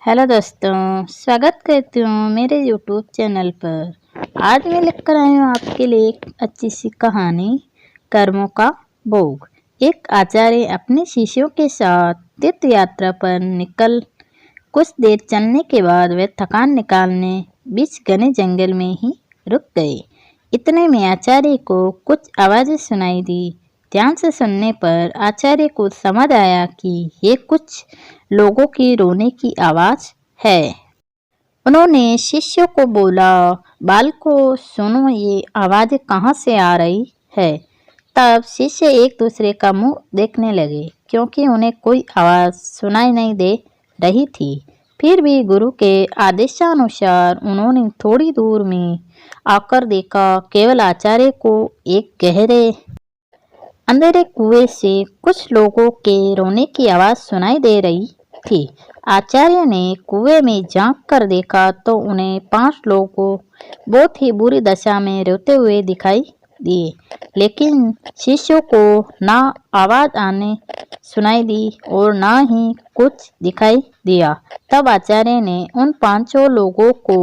Hello दोस्तों, स्वागत करती हूँ मेरे यूट्यूब चैनल पर। आज मैं लेकर आई हूँ आपके लिए एक अच्छी सी कहानी, कर्मों का भोग। एक आचार्य अपने शिष्यों के साथ तीर्थ यात्रा पर निकल कुछ देर चलने के बाद वे थकान निकालने बीच घने जंगल में ही रुक गए। इतने में आचार्य को कुछ आवाज़ें सुनाई दी। ध्यान से सुनने पर आचार्य को समझ आया कि ये कुछ लोगों की रोने की आवाज़ है। उन्होंने शिष्यों को बोला, बालकों सुनो, ये आवाज़ें कहाँ से आ रही है। तब शिष्य एक दूसरे का मुंह देखने लगे, क्योंकि उन्हें कोई आवाज़ सुनाई नहीं दे रही थी। फिर भी गुरु के आदेशानुसार उन्होंने थोड़ी दूर में आकर देखा, केवल आचार्य को एक गहरे अंधेरे कुएं से कुछ लोगों के रोने की आवाज़ सुनाई दे रही थी। आचार्य ने कुएं में झांक कर देखा तो उन्हें 5 लोगों बहुत ही बुरी दशा में रोते हुए दिखाई दिए, लेकिन शिष्यों को ना आवाज़ आने सुनाई दी और ना ही कुछ दिखाई दिया। तब आचार्य ने उन 5 लोगों को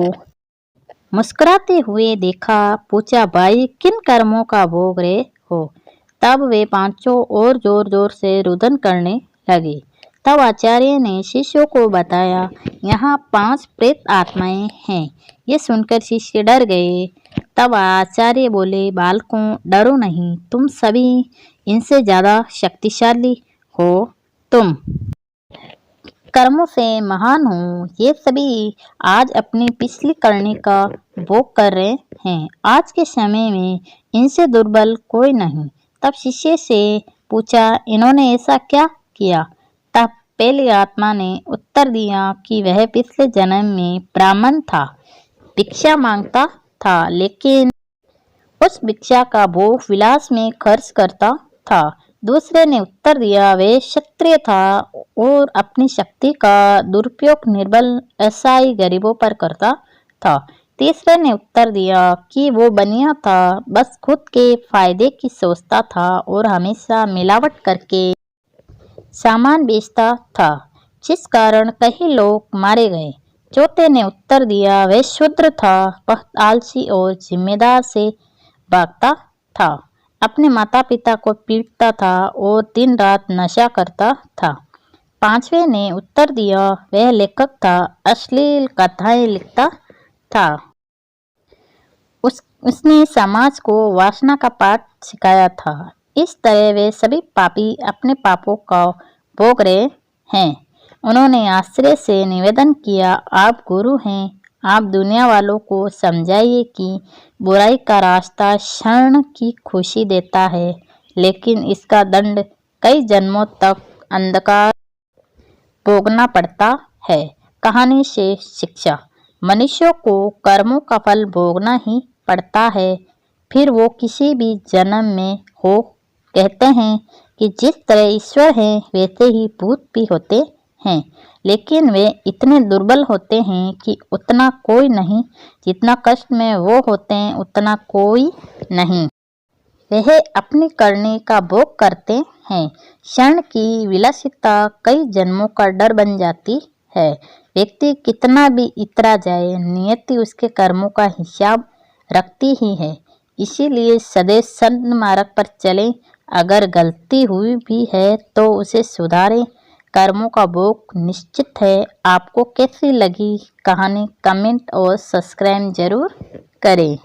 मुस्कुराते हुए देखा, पूछा, भाई किन कर्मों का भोग रहे हो। तब वे 5 और जोर जोर से रुदन करने लगे। तब आचार्य ने शिष्यों को बताया, यहाँ 5 प्रेत आत्माएं हैं। ये सुनकर शिष्य डर गए। तब आचार्य बोले, बालकों डरो नहीं, तुम सभी इनसे ज्यादा शक्तिशाली हो। तुम कर्मों से महान हो। ये सभी आज अपनी पिछली करनी का भोग कर रहे हैं। आज के समय में इनसे दुर्बल कोई नहीं। तब शिष्य से पूछा, इन्होंने ऐसा क्या किया। तब पहली आत्मा ने उत्तर दिया कि वह पिछले जन्म में ब्राह्मण था, भिक्षा मांगता था, लेकिन उस भिक्षा का भोग विलास में खर्च करता था। दूसरे ने उत्तर दिया, वह क्षत्रिय था और अपनी शक्ति का दुरुपयोग निर्बल असहाय गरीबों पर करता था। तीसरे ने उत्तर दिया कि वो बनिया था, बस खुद के फायदे की सोचता था और हमेशा मिलावट करके सामान बेचता था, जिस कारण कई लोग मारे गए। चौथे ने उत्तर दिया, वह शूद्र था, बहुत आलसी और जिम्मेदार से भागता था, अपने माता पिता को पीटता था और दिन रात नशा करता था। पांचवें ने उत्तर दिया, वह लेखक था, अश्लील कथाएं लिखता था। उसने समाज को वासना का पाठ सिखाया था। इस तरह वे सभी पापी अपने पापों का भोग रहे हैं। उन्होंने आश्चर्य से निवेदन किया, आप गुरु हैं, आप दुनिया वालों को समझाइए कि बुराई का रास्ता क्षण की खुशी देता है, लेकिन इसका दंड कई जन्मों तक अंधकार भोगना पड़ता है। कहानी से शिक्षा, मनुष्यों को कर्मों का फल भोगना ही पड़ता है, फिर वो किसी भी जन्म में हो। कहते हैं कि जिस तरह ईश्वर है वैसे ही भूत भी होते हैं, लेकिन वे इतने दुर्बल होते हैं कि उतना कोई नहीं, जितना कष्ट में वो होते हैं उतना कोई नहीं। वह अपनी करनी का भोग करते हैं। क्षण की विलासिता कई जन्मों का डर बन जाती है। व्यक्ति कितना भी इतरा जाए, नियति उसके कर्मों का हिसाब रखती ही है। इसीलिए सदैव सन्मार्ग पर चलें। अगर गलती हुई भी है तो उसे सुधारें। कर्मों का भोग निश्चित है। आपको कैसी लगी कहानी, कमेंट और सब्सक्राइब जरूर करें।